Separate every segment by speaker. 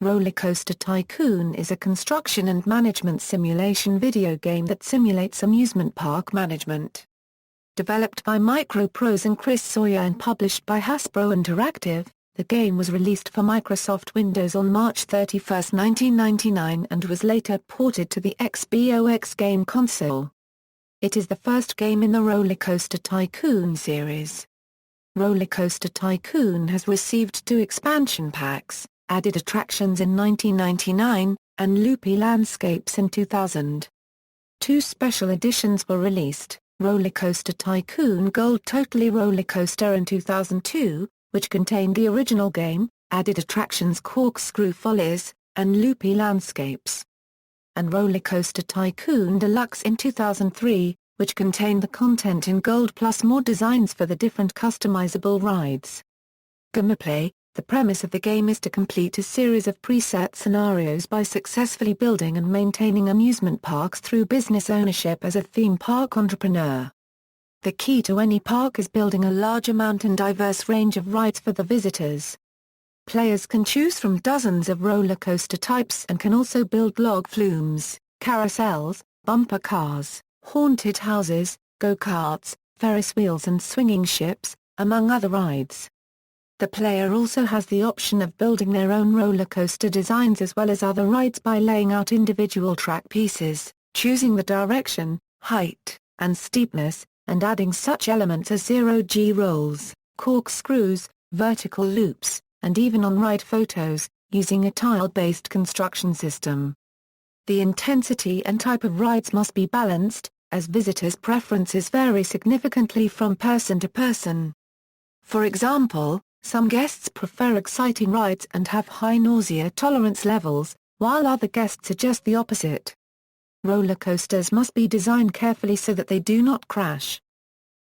Speaker 1: RollerCoaster Tycoon is a construction and management simulation video game that simulates amusement park management. Developed by MicroProse and Chris Sawyer and published by Hasbro Interactive, the game was released for Microsoft Windows on March 31, 1999 and was later ported to the Xbox game console. It is the first game in the RollerCoaster Tycoon series. RollerCoaster Tycoon has received 2 expansion packs, added attractions in 1999, and Loopy Landscapes in 2000. 2 special editions were released, RollerCoaster Tycoon Gold Totally RollerCoaster in 2002, which contained the original game, added attractions Corkscrew Follies, and Loopy Landscapes. And RollerCoaster Tycoon Deluxe in 2003, which contained the content in Gold plus more designs for the different customizable rides. Gameplay. The premise of the game is to complete a series of preset scenarios by successfully building and maintaining amusement parks through business ownership as a theme park entrepreneur. The key to any park is building a large amount and diverse range of rides for the visitors. Players can choose from dozens of roller coaster types and can also build log flumes, carousels, bumper cars, haunted houses, go-karts, Ferris wheels and swinging ships, among other rides. The player also has the option of building their own roller coaster designs as well as other rides by laying out individual track pieces, choosing the direction, height, and steepness, and adding such elements as zero-G rolls, corkscrews, vertical loops, and even on-ride photos, using a tile-based construction system. The intensity and type of rides must be balanced, as visitors' preferences vary significantly from person to person. For example, some guests prefer exciting rides and have high nausea tolerance levels, while other guests are just the opposite. Roller coasters must be designed carefully so that they do not crash.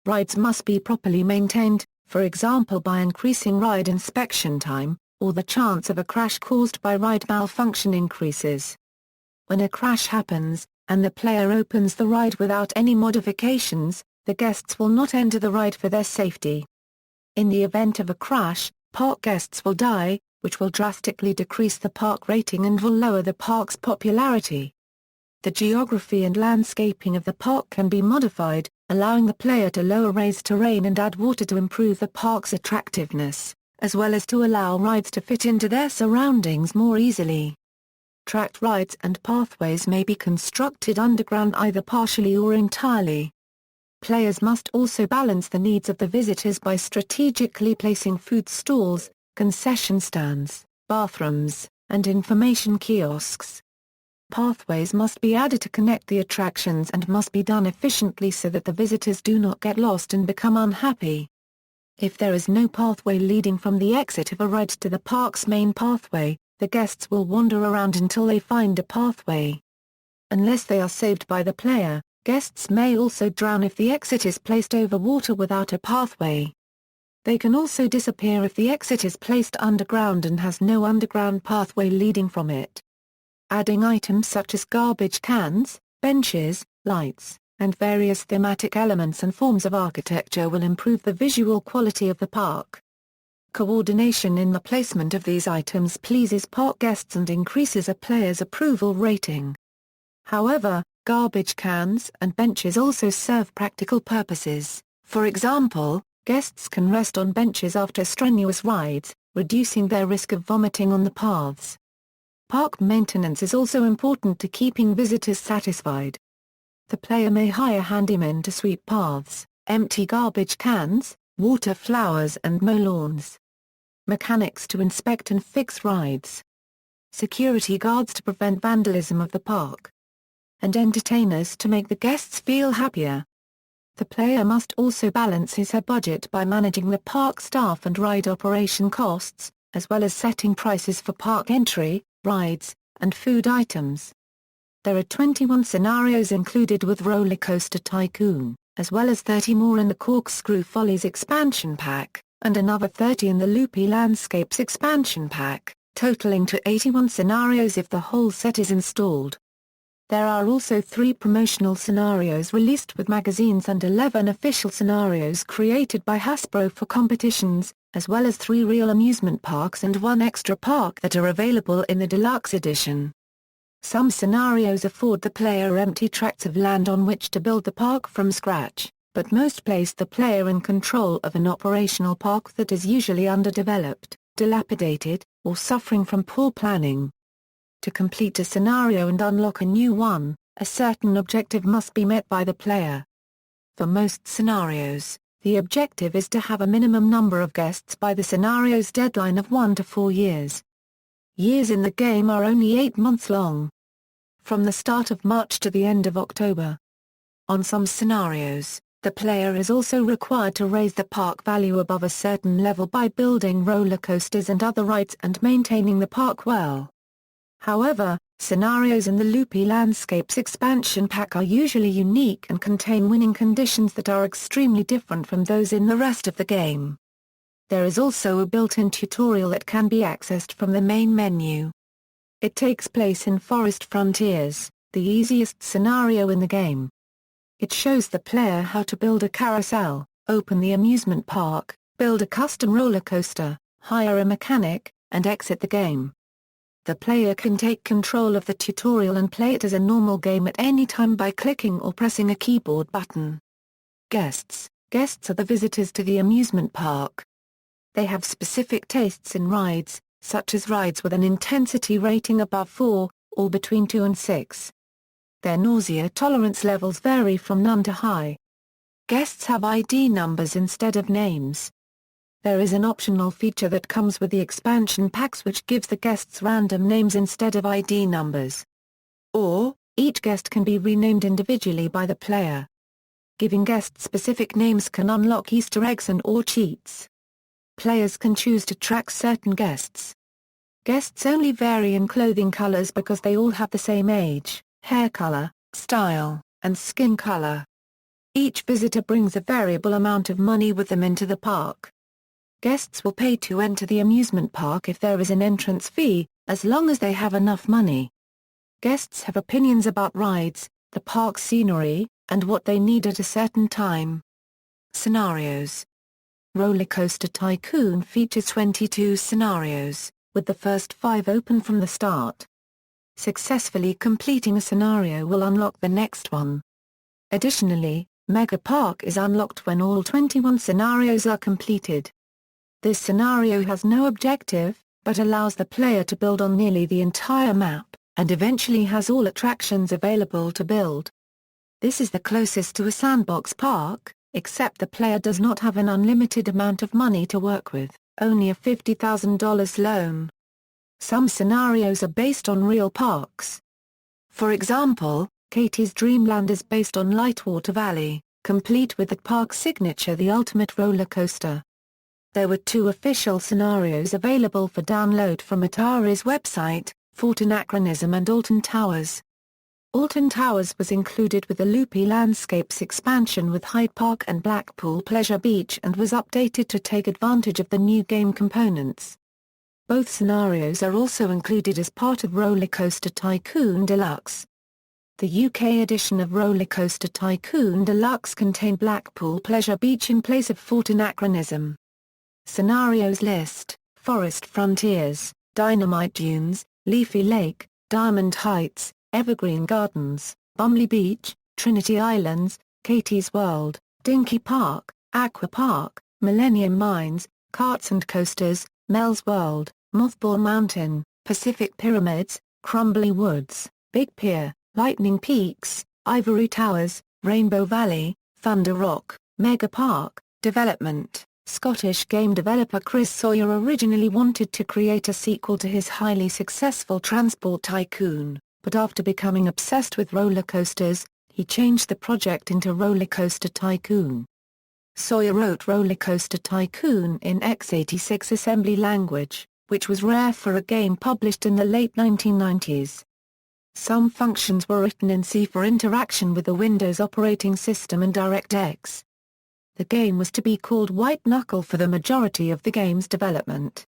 Speaker 1: Rides must be properly maintained, for example by increasing ride inspection time, or the chance of a crash caused by ride malfunction increases. When a crash happens, and the player opens the ride without any modifications, the guests will not enter the ride for their safety. In the event of a crash, park guests will die, which will drastically decrease the park rating and will lower the park's popularity. The geography and landscaping of the park can be modified, allowing the player to lower raised terrain and add water to improve the park's attractiveness, as well as to allow rides to fit into their surroundings more easily. Tracked rides and pathways may be constructed underground either partially or entirely. Players must also balance the needs of the visitors by strategically placing food stalls, concession stands, bathrooms, and information kiosks. Pathways must be added to connect the attractions and must be done efficiently so that the visitors do not get lost and become unhappy. If there is no pathway leading from the exit of a ride to the park's main pathway, the guests will wander around until they find a pathway. Unless they are saved by the player, guests may also drown if the exit is placed over water without a pathway. They can also disappear if the exit is placed underground and has no underground pathway leading from it. Adding items such as garbage cans, benches, lights, and various thematic elements and forms of architecture will improve the visual quality of the park. Coordination in the placement of these items pleases park guests and increases a player's approval rating. However, garbage cans and benches also serve practical purposes. For example, guests can rest on benches after strenuous rides, reducing their risk of vomiting on the paths. Park maintenance is also important to keeping visitors satisfied. The player may hire handymen to sweep paths, empty garbage cans, water flowers and mow lawns. Mechanics to inspect and fix rides. Security guards to prevent vandalism of the park. And entertainers to make the guests feel happier. The player must also balance his/her budget by managing the park staff and ride operation costs, as well as setting prices for park entry, rides, and food items. There are 21 scenarios included with RollerCoaster Tycoon, as well as 30 more in the Corkscrew Follies expansion pack, and another 30 in the Loopy Landscapes expansion pack, totaling to 81 scenarios if the whole set is installed. There are also 3 promotional scenarios released with magazines and 11 official scenarios created by Hasbro for competitions, as well as 3 real amusement parks and 1 extra park that are available in the deluxe edition. Some scenarios afford the player empty tracts of land on which to build the park from scratch, but most place the player in control of an operational park that is usually underdeveloped, dilapidated, or suffering from poor planning. To complete a scenario and unlock a new one, a certain objective must be met by the player. For most scenarios, the objective is to have a minimum number of guests by the scenario's deadline of 1 to 4 years. Years in the game are only 8 months long, from the start of March to the end of October. On some scenarios, the player is also required to raise the park value above a certain level by building roller coasters and other rides and maintaining the park well. However, scenarios in the Loopy Landscapes expansion pack are usually unique and contain winning conditions that are extremely different from those in the rest of the game. There is also a built-in tutorial that can be accessed from the main menu. It takes place in Forest Frontiers, the easiest scenario in the game. It shows the player how to build a carousel, open the amusement park, build a custom roller coaster, hire a mechanic, and exit the game. The player can take control of the tutorial and play it as a normal game at any time by clicking or pressing a keyboard button. Guests are the visitors to the amusement park. They have specific tastes in rides, such as rides with an intensity rating above 4, or between 2 and 6. Their nausea tolerance levels vary from none to high. Guests have ID numbers instead of names. There is an optional feature that comes with the expansion packs which gives the guests random names instead of ID numbers. Or, each guest can be renamed individually by the player. Giving guests specific names can unlock Easter eggs and/or cheats. Players can choose to track certain guests. Guests only vary in clothing colors because they all have the same age, hair color, style, and skin color. Each visitor brings a variable amount of money with them into the park. Guests will pay to enter the amusement park if there is an entrance fee, as long as they have enough money. Guests have opinions about rides, the park scenery, and what they need at a certain time. Scenarios. RollerCoaster Tycoon features 22 scenarios, with the first 5 open from the start. Successfully completing a scenario will unlock the next one. Additionally, Mega Park is unlocked when all 21 scenarios are completed. This scenario has no objective, but allows the player to build on nearly the entire map, and eventually has all attractions available to build. This is the closest to a sandbox park, except the player does not have an unlimited amount of money to work with, only a $50,000 loan. Some scenarios are based on real parks. For example, Katie's Dreamland is based on Lightwater Valley, complete with the park signature The Ultimate Roller Coaster. There were 2 official scenarios available for download from Atari's website, Fort Anachronism and Alton Towers. Alton Towers was included with the Loopy Landscapes expansion with Hyde Park and Blackpool Pleasure Beach and was updated to take advantage of the new game components. Both scenarios are also included as part of RollerCoaster Tycoon Deluxe. The UK edition of RollerCoaster Tycoon Deluxe contained Blackpool Pleasure Beach in place of Fort Anachronism. Scenarios list: Forest Frontiers, Dynamite Dunes, Leafy Lake, Diamond Heights, Evergreen Gardens, Bumley Beach, Trinity Islands, Katie's World, Dinky Park, Aqua Park, Millennium Mines, Carts and Coasters, Mel's World, Mothball Mountain, Pacific Pyramids, Crumbly Woods, Big Pier, Lightning Peaks, Ivory Towers, Rainbow Valley, Thunder Rock, Mega Park. Development: Scottish game developer Chris Sawyer originally wanted to create a sequel to his highly successful Transport Tycoon, but after becoming obsessed with roller coasters, he changed the project into RollerCoaster Tycoon. Sawyer wrote RollerCoaster Tycoon in x86 assembly language, which was rare for a game published in the late 1990s. Some functions were written in C for interaction with the Windows operating system and DirectX. The game was to be called White Knuckle for the majority of the game's development.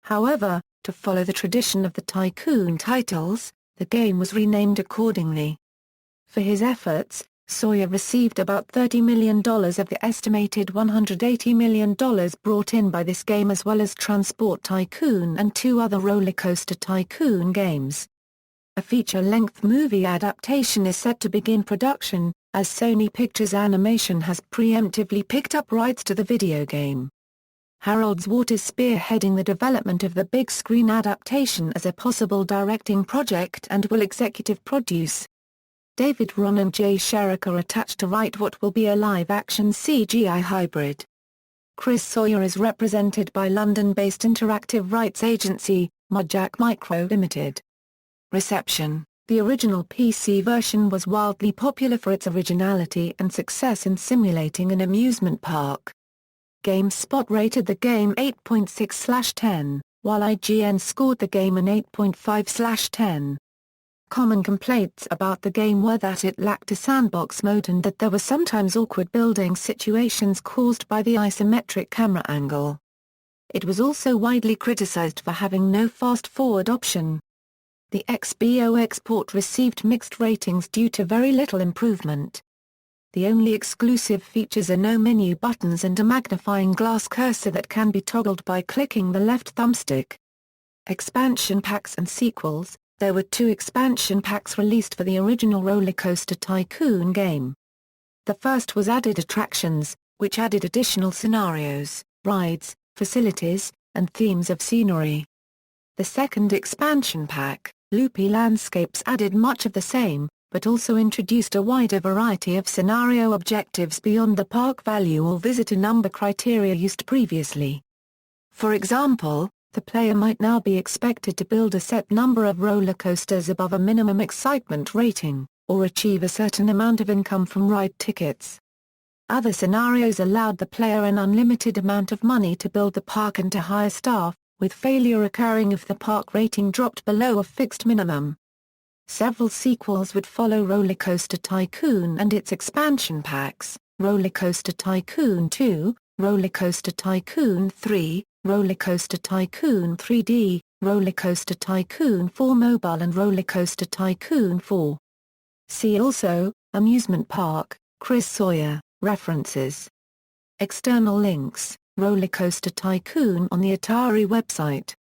Speaker 1: However, to follow the tradition of the Tycoon titles, the game was renamed accordingly. For his efforts, Sawyer received about $30 million of the estimated $180 million brought in by this game, as well as Transport Tycoon and 2 other RollerCoaster Tycoon games. A feature-length movie adaptation is set to begin production, as Sony Pictures Animation has preemptively picked up rights to the video game. Harold Zwart is spearheading the development of the big-screen adaptation as a possible directing project and will executive produce. David Ron and Jay Sherrick are attached to write what will be a live-action CGI hybrid. Chris Sawyer is represented by London-based interactive rights agency, Mudjack Micro Limited. Reception: the original PC version was wildly popular for its originality and success in simulating an amusement park. GameSpot rated the game 8.6/10, while IGN scored the game an 8.5/10. Common complaints about the game were that it lacked a sandbox mode and that there were sometimes awkward building situations caused by the isometric camera angle. It was also widely criticized for having no fast-forward option. The XBOX port received mixed ratings due to very little improvement. The only exclusive features are no menu buttons and a magnifying glass cursor that can be toggled by clicking the left thumbstick. Expansion packs and sequels: there were 2 expansion packs released for the original RollerCoaster Tycoon game. The first was Added Attractions, which added additional scenarios, rides, facilities, and themes of scenery. The second expansion pack, Loopy Landscapes, added much of the same, but also introduced a wider variety of scenario objectives beyond the park value or visitor number criteria used previously. For example, the player might now be expected to build a set number of roller coasters above a minimum excitement rating, or achieve a certain amount of income from ride tickets. Other scenarios allowed the player an unlimited amount of money to build the park and to hire staff, with failure occurring if the park rating dropped below a fixed minimum. Several sequels would follow RollerCoaster Tycoon and its expansion packs: RollerCoaster Tycoon 2, RollerCoaster Tycoon 3, RollerCoaster Tycoon 3D, RollerCoaster Tycoon 4 Mobile and RollerCoaster Tycoon 4. See also, Amusement Park, Chris Sawyer, references. External links: RollerCoaster Tycoon on the Atari website.